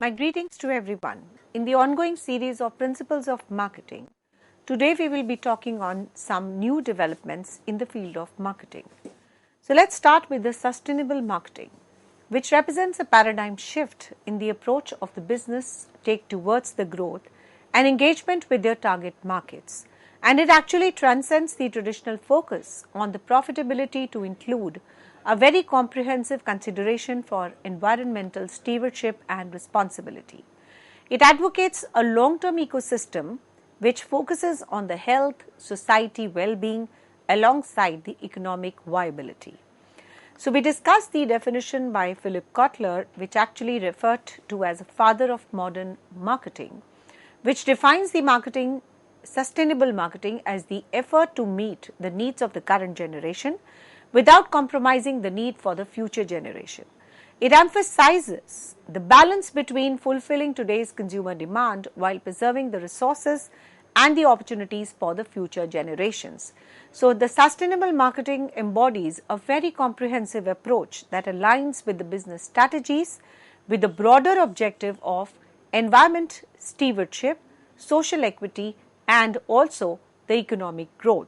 My greetings to everyone. In the ongoing series of Principles of Marketing, today we will be talking on some new developments in the field of marketing. So let's start with the sustainable marketing, which represents a paradigm shift in the approach of the business take towards the growth and engagement with their target markets. And it actually transcends the traditional focus on the profitability to include a very comprehensive consideration for environmental stewardship and responsibility. It advocates a long-term ecosystem which focuses on the health, society well-being alongside the economic viability. So we discussed the definition by Philip Kotler, which actually referred to as a father of modern marketing, which defines the sustainable marketing as the effort to meet the needs of the current generation without compromising the need for the future generation. It emphasizes the balance between fulfilling today's consumer demand while preserving the resources and the opportunities for the future generations. So the sustainable marketing embodies a very comprehensive approach that aligns with the business strategies with the broader objective of environment stewardship, social equity, and also the economic growth.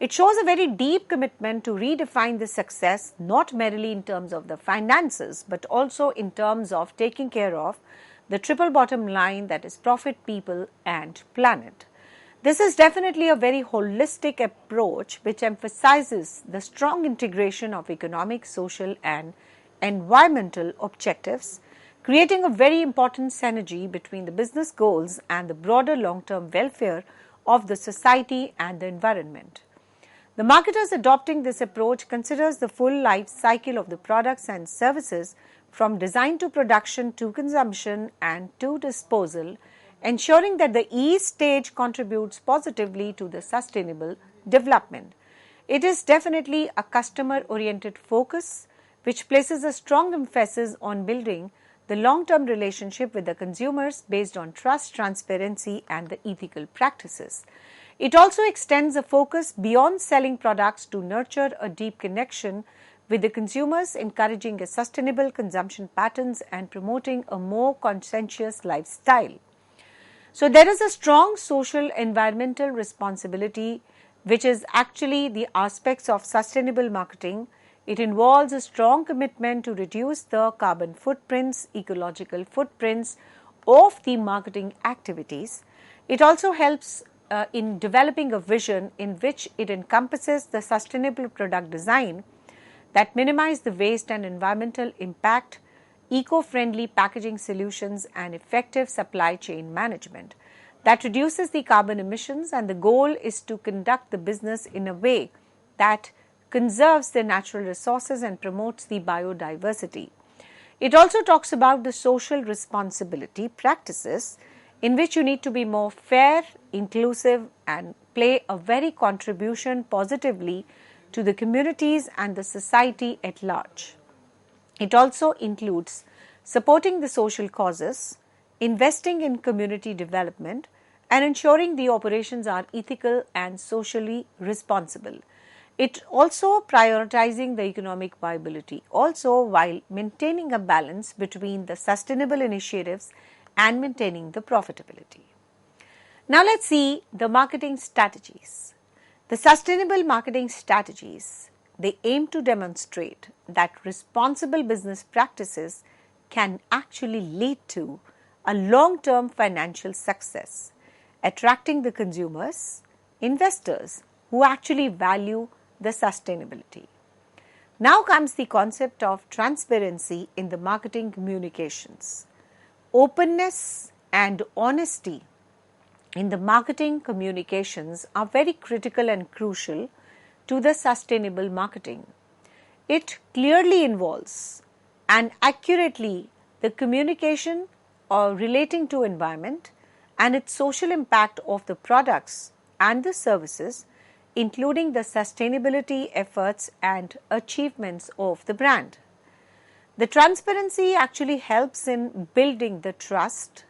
It shows a very deep commitment to redefine the success not merely in terms of the finances but also in terms of taking care of the triple bottom line, that is profit, people and planet. This is definitely a very holistic approach which emphasizes the strong integration of economic, social and environmental objectives, creating a very important synergy between the business goals and the broader long-term welfare of the society and the environment. The marketers adopting this approach considers the full life cycle of the products and services from design to production to consumption and to disposal, ensuring that the each stage contributes positively to the sustainable development. It is definitely a customer-oriented focus which places a strong emphasis on building the long-term relationship with the consumers based on trust, transparency and the ethical practices. It also extends a focus beyond selling products to nurture a deep connection with the consumers, encouraging a sustainable consumption patterns and promoting a more conscientious lifestyle. So there is a strong social environmental responsibility which is actually the aspects of sustainable marketing. It involves a strong commitment to reduce the carbon footprints, ecological footprints of the marketing activities. It also helps in developing a vision in which it encompasses the sustainable product design that minimize the waste and environmental impact, eco-friendly packaging solutions and effective supply chain management that reduces the carbon emissions, and the goal is to conduct the business in a way that conserves the natural resources and promotes the biodiversity. It also talks about the social responsibility practices in which you need to be more fair, inclusive and play a very contribution positively to the communities and the society at large. It also includes supporting the social causes, investing in community development and ensuring the operations are ethical and socially responsible. It also prioritizing the economic viability also while maintaining a balance between the sustainable initiatives and maintaining the profitability. Now let's see the marketing strategies. The sustainable marketing strategies, they aim to demonstrate that responsible business practices can actually lead to a long-term financial success, attracting the consumers, investors who actually value the sustainability. Now comes the concept of transparency in the marketing communications. Openness and honesty in the marketing communications are very critical and crucial to the sustainable marketing. It clearly involves and accurately the communication or relating to environment and its social impact of the products and the services, including the sustainability efforts and achievements of the brand. The transparency actually helps in building the trust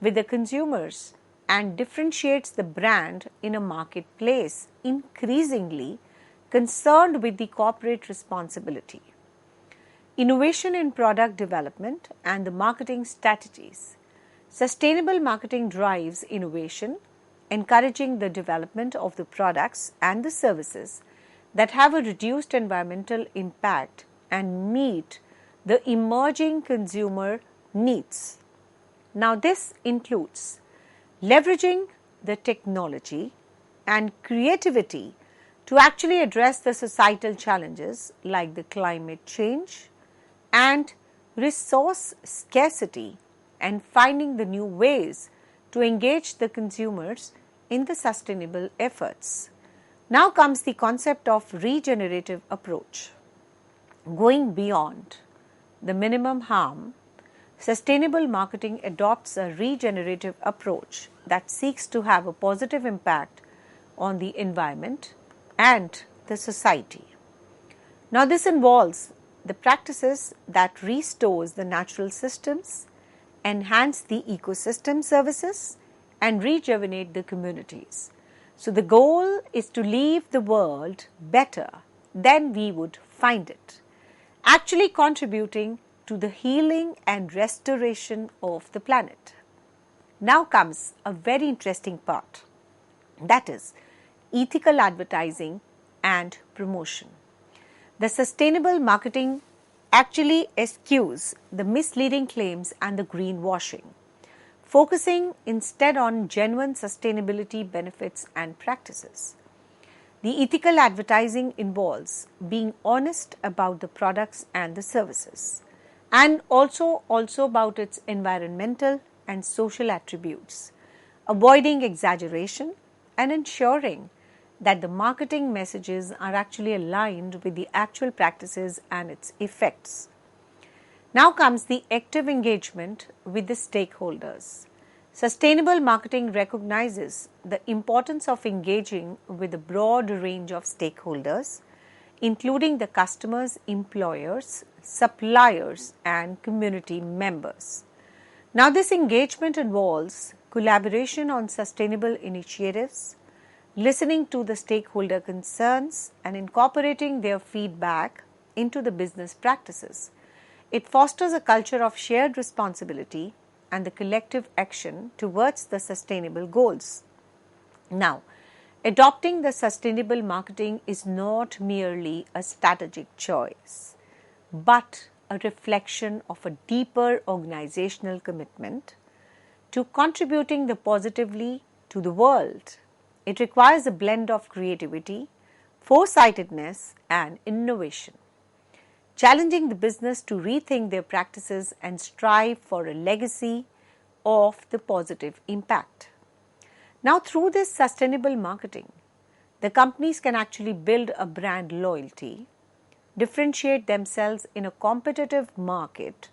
with the consumers and differentiates the brand in a marketplace increasingly concerned with the corporate responsibility. innovation in product development and the marketing strategies. Sustainable marketing drives innovation, encouraging the development of the products and the services that have a reduced environmental impact and meet the emerging consumer needs. Now, this includes leveraging the technology and creativity to actually address the societal challenges like the climate change and resource scarcity, and finding the new ways to engage the consumers in the sustainable efforts. Now comes the concept of regenerative approach. Going beyond the minimum harm, sustainable marketing adopts a regenerative approach that seeks to have a positive impact on the environment and the society. Now, this involves the practices that restores the natural systems, enhance the ecosystem services, and rejuvenate the communities. So, the goal is to leave the world better than we would find it, actually contributing to the healing and restoration of the planet. Now comes a very interesting part, that is ethical advertising and promotion. The sustainable marketing actually eschews the misleading claims and the greenwashing, focusing instead on genuine sustainability benefits and practices. The ethical advertising involves being honest about the products and the services, and also about its environmental and social attributes, avoiding exaggeration and ensuring that the marketing messages are actually aligned with the actual practices and its effects. Now comes the active engagement with the stakeholders. Sustainable marketing recognizes the importance of engaging with a broad range of stakeholders, including the customers, employers, suppliers, and community members. Now, this engagement involves collaboration on sustainable initiatives, listening to the stakeholder concerns, and incorporating their feedback into the business practices. It fosters a culture of shared responsibility and the collective action towards the sustainable goals. Now, adopting the sustainable marketing is not merely a strategic choice, but a reflection of a deeper organizational commitment to contributing positively to the world. It requires a blend of creativity, foresightedness, and innovation, challenging the business to rethink their practices and strive for a legacy of the positive impact. Now, through this sustainable marketing, the companies can actually build a brand loyalty, differentiate themselves in a competitive market,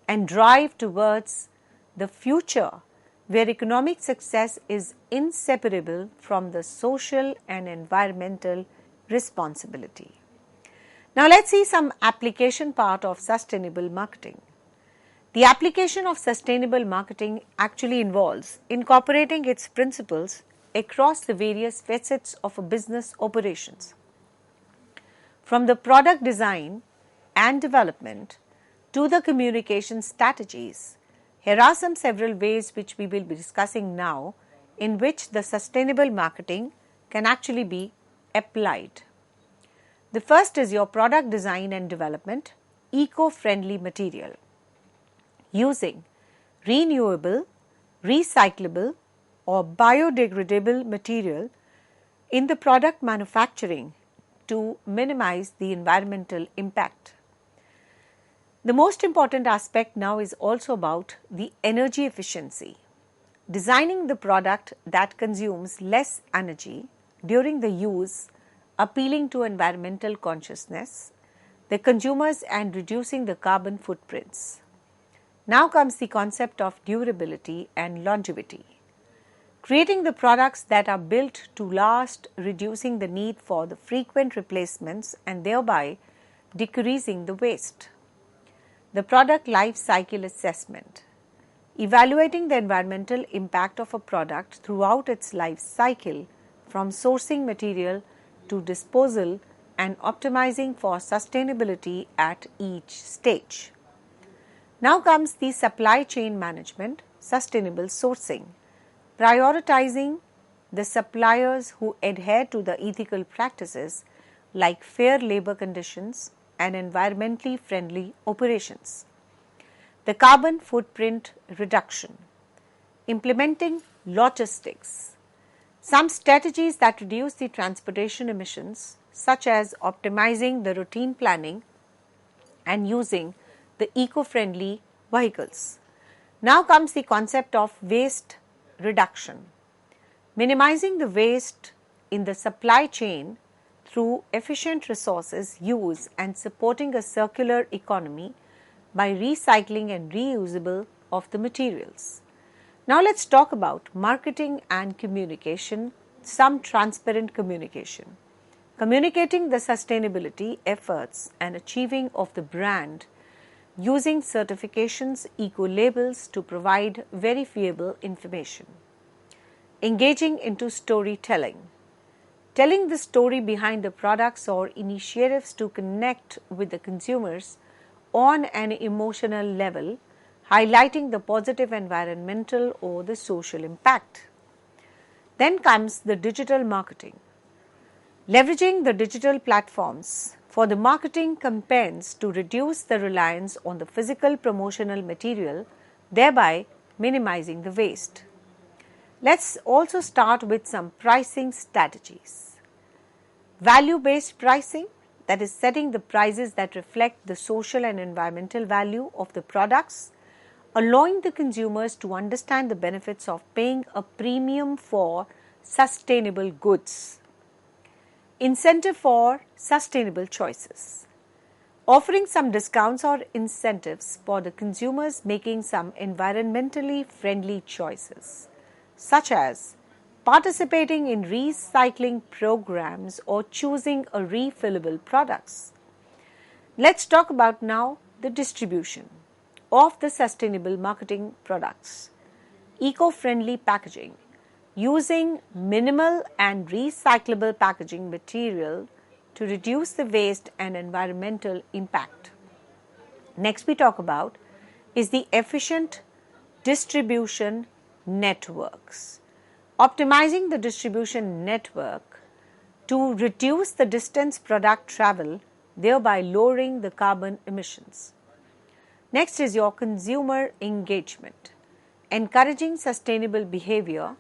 and drive towards the future where economic success is inseparable from the social and environmental responsibility. Now, let's see some application part of sustainable marketing. The application of sustainable marketing actually involves incorporating its principles across the various facets of a business operations. From the product design and development to the communication strategies, here are some several ways which we will be discussing now in which the sustainable marketing can actually be applied. The first is your product design and development, eco-friendly material. Using renewable, recyclable or biodegradable material in the product manufacturing to minimize the environmental impact. The most important aspect now is also about the energy efficiency. Designing the product that consumes less energy during the use, appealing to environmental consciousness, the consumers, and reducing the carbon footprints. Now comes the concept of durability and longevity. Creating the products that are built to last, reducing the need for the frequent replacements and thereby decreasing the waste. The product life cycle assessment. Evaluating the environmental impact of a product throughout its life cycle from sourcing material to disposal and optimizing for sustainability at each stage. Now comes the supply chain management, sustainable sourcing, prioritizing the suppliers who adhere to the ethical practices like fair labor conditions and environmentally friendly operations. The carbon footprint reduction, implementing logistics, some strategies that reduce the transportation emissions, such as optimizing the routine planning and using the eco-friendly vehicles. Now comes the concept of waste reduction, minimizing the waste in the supply chain through efficient resources use and supporting a circular economy by recycling and reusable of the materials. Now let's talk about marketing and communication, some transparent communication. Communicating the sustainability efforts and achieving of the brand using certifications, eco-labels to provide verifiable information. Engaging into storytelling, telling the story behind the products or initiatives to connect with the consumers on an emotional level, highlighting the positive environmental or the social impact. Then comes the digital marketing, leveraging the digital platforms for the marketing campaigns to reduce the reliance on the physical promotional material, thereby minimizing the waste. Let's also start with some pricing strategies. Value-based pricing, that is setting the prices that reflect the social and environmental value of the products, allowing the consumers to understand the benefits of paying a premium for sustainable goods. Incentive for sustainable choices, offering some discounts or incentives for the consumers making some environmentally friendly choices, such as participating in recycling programs or choosing a refillable products. Let's talk about now the distribution of the sustainable marketing products. Eco-friendly packaging, using minimal and recyclable packaging material to reduce the waste and environmental impact. Next we talk about is the efficient distribution networks, optimizing the distribution network to reduce the distance product travel, thereby lowering the carbon emissions. Next is your consumer engagement, encouraging sustainable behavior,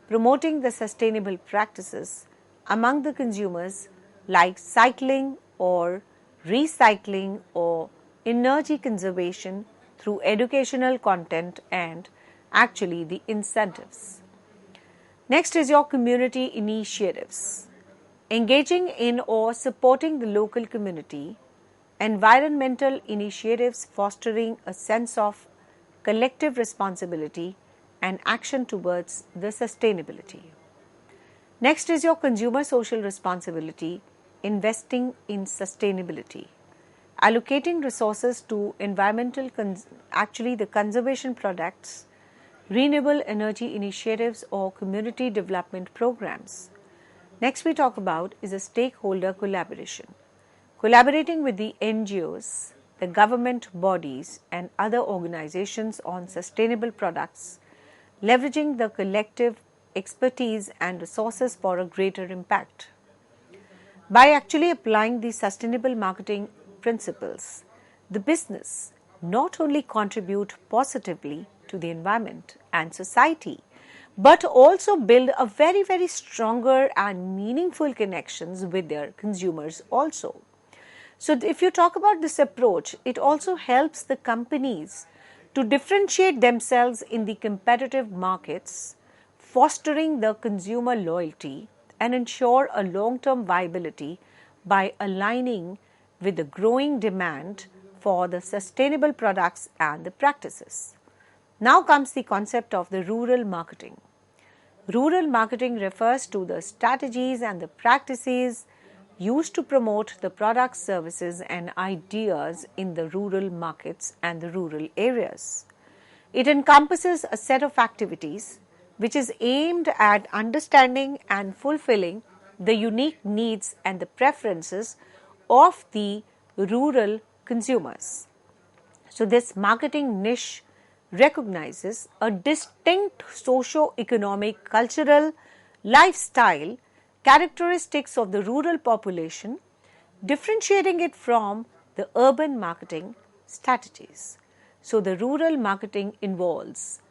promoting the sustainable practices among the consumers like cycling or recycling or energy conservation through educational content and actually the incentives. Next is your community initiatives, engaging in or supporting the local community, environmental initiatives fostering a sense of collective responsibility and action towards the sustainability. Next is your consumer social responsibility, investing in sustainability, allocating resources to environmental, the conservation products, renewable energy initiatives or community development programs. Next we talk about is a stakeholder collaboration, collaborating with the NGOs, the government bodies and other organizations on sustainable products, leveraging the collective expertise and resources for a greater impact. By actually applying these sustainable marketing principles, the business not only contribute positively to the environment and society, but also build a very, very stronger and meaningful connections with their consumers also. So if you talk about this approach, it also helps the companies to differentiate themselves in the competitive markets, fostering the consumer loyalty and ensure a long-term viability by aligning with the growing demand for the sustainable products and the practices. Now comes the concept of the rural marketing. Rural marketing refers to the strategies and the practices used to promote the products, services and ideas in the rural markets and the rural areas. It encompasses a set of activities which is aimed at understanding and fulfilling the unique needs and the preferences of the rural consumers. So, this marketing niche recognizes a distinct socio-economic, cultural, lifestyle characteristics of the rural population, differentiating it from the urban marketing strategies. So, the rural marketing involves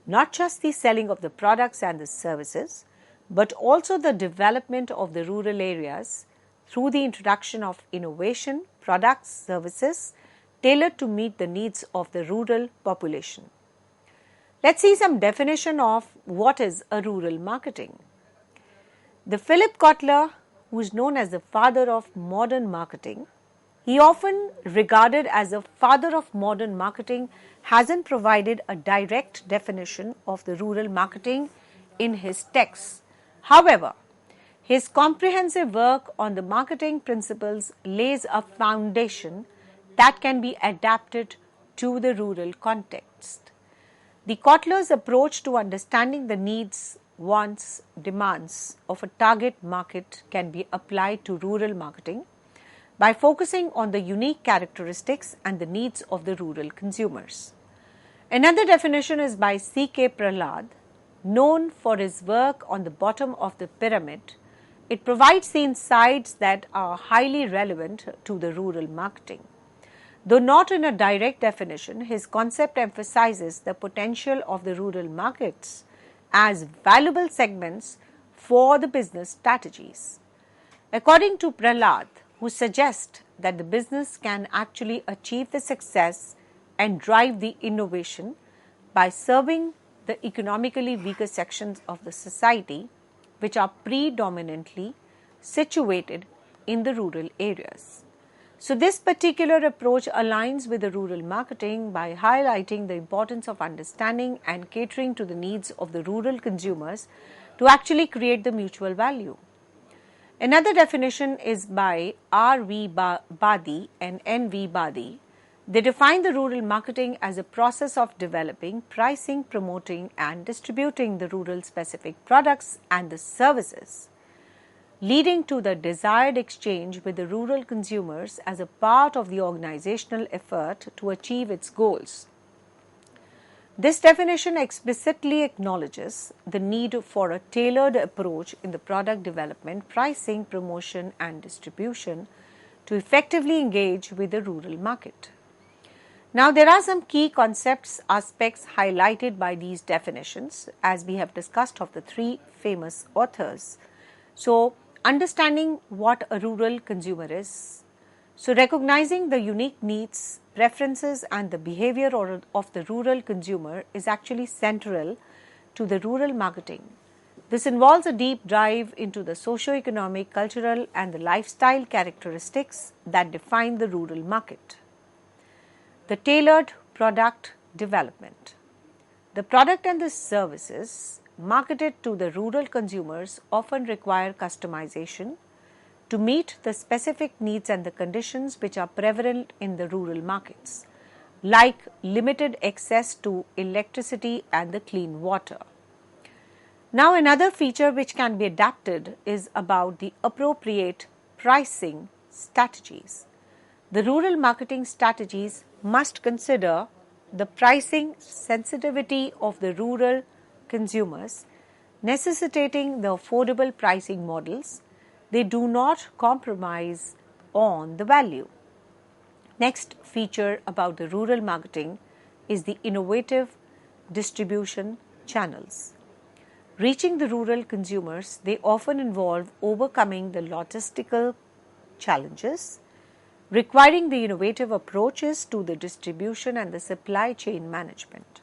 not just the selling of the products and the services, but also the development of the rural areas through the introduction of innovation, products, services tailored to meet the needs of the rural population. Let's see some definition of what is a rural marketing. The Philip Kotler, who is known as the father of modern marketing, he often regarded as a father of modern marketing, hasn't provided a direct definition of the rural marketing in his texts. However, his comprehensive work on the marketing principles lays a foundation that can be adapted to the rural context. The Kotler's approach to understanding the needs, wants, demands of a target market can be applied to rural marketing by focusing on the unique characteristics and the needs of the rural consumers. Another definition is by C.K. Prahlad, known for his work on the bottom of the pyramid. It provides the insights that are highly relevant to the rural marketing. Though not in a direct definition, his concept emphasizes the potential of the rural markets as valuable segments for the business strategies. According to Prahlad, who suggests that the business can actually achieve the success and drive the innovation by serving the economically weaker sections of the society, which are predominantly situated in the rural areas. So, this particular approach aligns with the rural marketing by highlighting the importance of understanding and catering to the needs of the rural consumers to actually create the mutual value. Another definition is by R.V. Badi and N.V. Badi. They define the rural marketing as a process of developing, pricing, promoting and distributing the rural specific products and the services, leading to the desired exchange with the rural consumers as a part of the organizational effort to achieve its goals. This definition explicitly acknowledges the need for a tailored approach in the product development, pricing, promotion and distribution to effectively engage with the rural market. Now, there are some key concepts, aspects highlighted by these definitions as we have discussed of the three famous authors. So, understanding what a rural consumer is. So, recognizing the unique needs, preferences and the behavior of the rural consumer is actually central to the rural marketing. This involves a deep dive into the socio-economic, cultural and the lifestyle characteristics that define the rural market. The tailored product development. The product and the services marketed to the rural consumers often require customization to meet the specific needs and the conditions which are prevalent in the rural markets, like limited access to electricity and the clean water. Now, another feature which can be adapted is about the appropriate pricing strategies. The rural marketing strategies must consider the pricing sensitivity of the rural consumers, necessitating the affordable pricing models. They do not compromise on the value. Next feature about the rural marketing is the innovative distribution channels. Reaching the rural consumers, they often involve overcoming the logistical challenges, requiring the innovative approaches to the distribution and the supply chain management.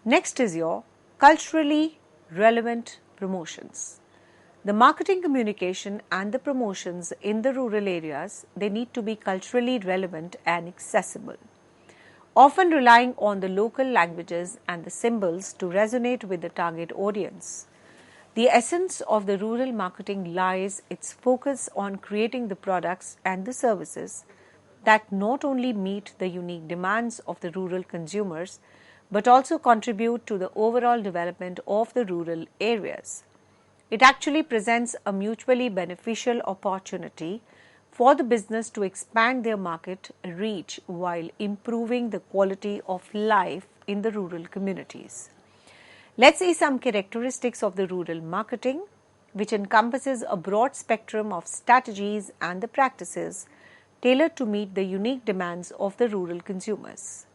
Next is your culturally relevant promotions. The marketing communication and the promotions in the rural areas, they need to be culturally relevant and accessible, often relying on the local languages and the symbols to resonate with the target audience. The essence of the rural marketing lies its focus on creating the products and the services that not only meet the unique demands of the rural consumers, but also contribute to the overall development of the rural areas. It actually presents a mutually beneficial opportunity for the business to expand their market reach while improving the quality of life in the rural communities. Let's see some characteristics of the rural marketing, which encompasses a broad spectrum of strategies and the practices tailored to meet the unique demands of the rural consumers.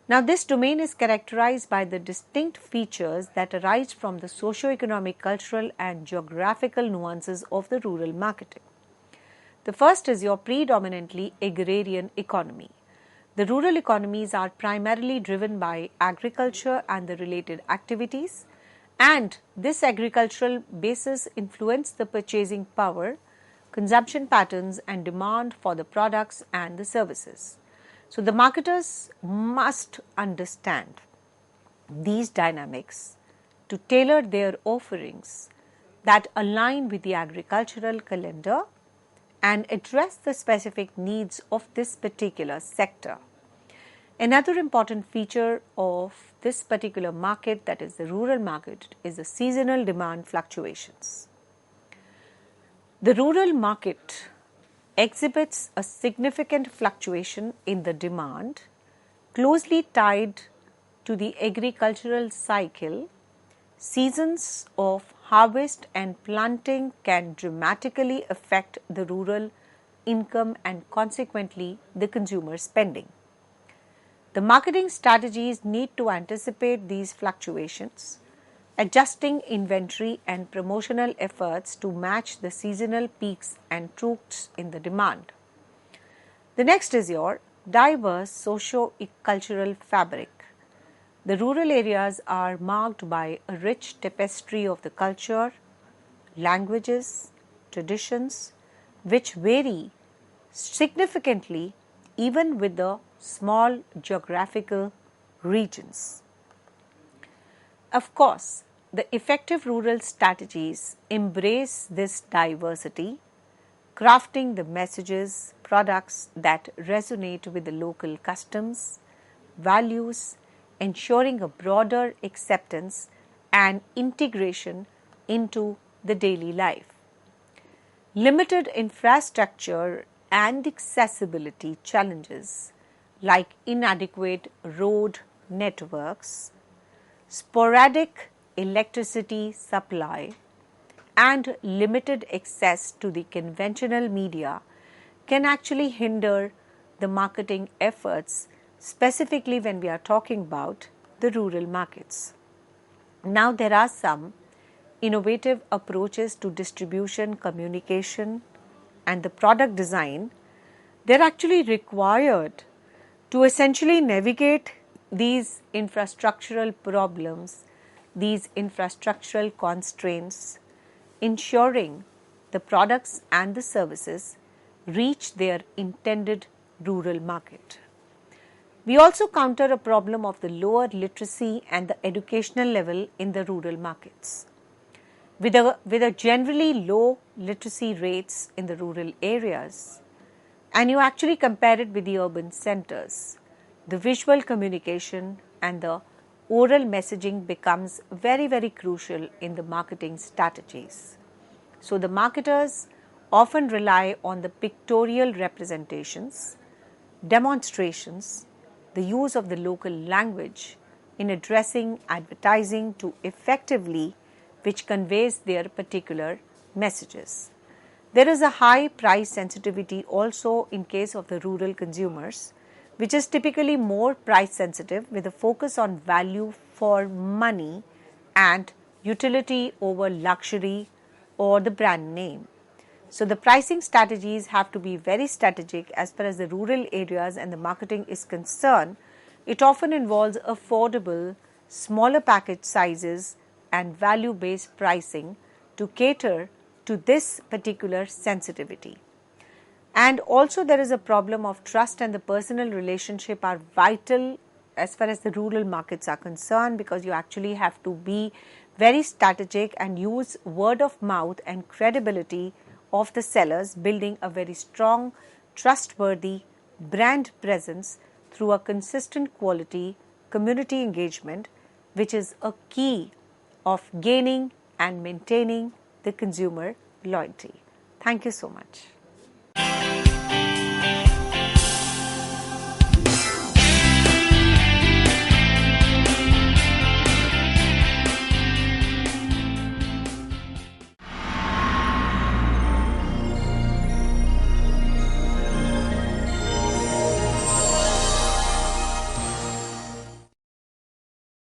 Now, this domain is characterized by the distinct features that arise from the socio-economic, cultural and geographical nuances of the rural marketing. The first is your predominantly agrarian economy. The rural economies are primarily driven by agriculture and the related activities, and this agricultural basis influence the purchasing power, consumption patterns and demand for the products and the services. So, the marketers must understand these dynamics to tailor their offerings that align with the agricultural calendar and address the specific needs of this particular sector. Another important feature of this particular market, that is the rural market, is the seasonal demand fluctuations. The rural market exhibits a significant fluctuation in the demand closely tied to the agricultural cycle. Seasons of harvest and planting can dramatically affect the rural income and consequently the consumer spending. The marketing strategies need to anticipate these fluctuations, adjusting inventory and promotional efforts to match the seasonal peaks and troughs in the demand. The next is your diverse socio-cultural fabric. The rural areas are marked by a rich tapestry of the culture, languages, traditions, which vary significantly even with the small geographical regions. Of course, the effective rural strategies embrace this diversity, crafting the messages, products that resonate with the local customs, values, ensuring a broader acceptance and integration into the daily life. Limited infrastructure and accessibility challenges like inadequate road networks, sporadic electricity supply, and limited access to the conventional media can actually hinder the marketing efforts, specifically when we are talking about the rural markets. Now, there are some innovative approaches to distribution, communication, and the product design. They're actually required to essentially navigate these infrastructural problems, these infrastructural constraints, ensuring the products and the services reach their intended rural market. We also counter a problem of the lower literacy and the educational level in the rural markets. With a generally low literacy rates in the rural areas, and you actually compare it with the urban centers, the visual communication and the oral messaging becomes very, very crucial in the marketing strategies. So, the marketers often rely on the pictorial representations, demonstrations, the use of the local language in addressing advertising to effectively which conveys their particular messages. There is a high price sensitivity also in case of the rural consumers, which is typically more price sensitive with a focus on value for money and utility over luxury or the brand name. So, the pricing strategies have to be very strategic as far as the rural areas and the marketing is concerned. It often involves affordable, smaller package sizes and value-based pricing to cater to this particular sensitivity. And also there is a problem of trust and the personal relationship are vital as far as the rural markets are concerned, because you actually have to be very strategic and use word of mouth and credibility of the sellers, building a very strong, trustworthy brand presence through a consistent quality community engagement, which is a key of gaining and maintaining the consumer loyalty. Thank you so much.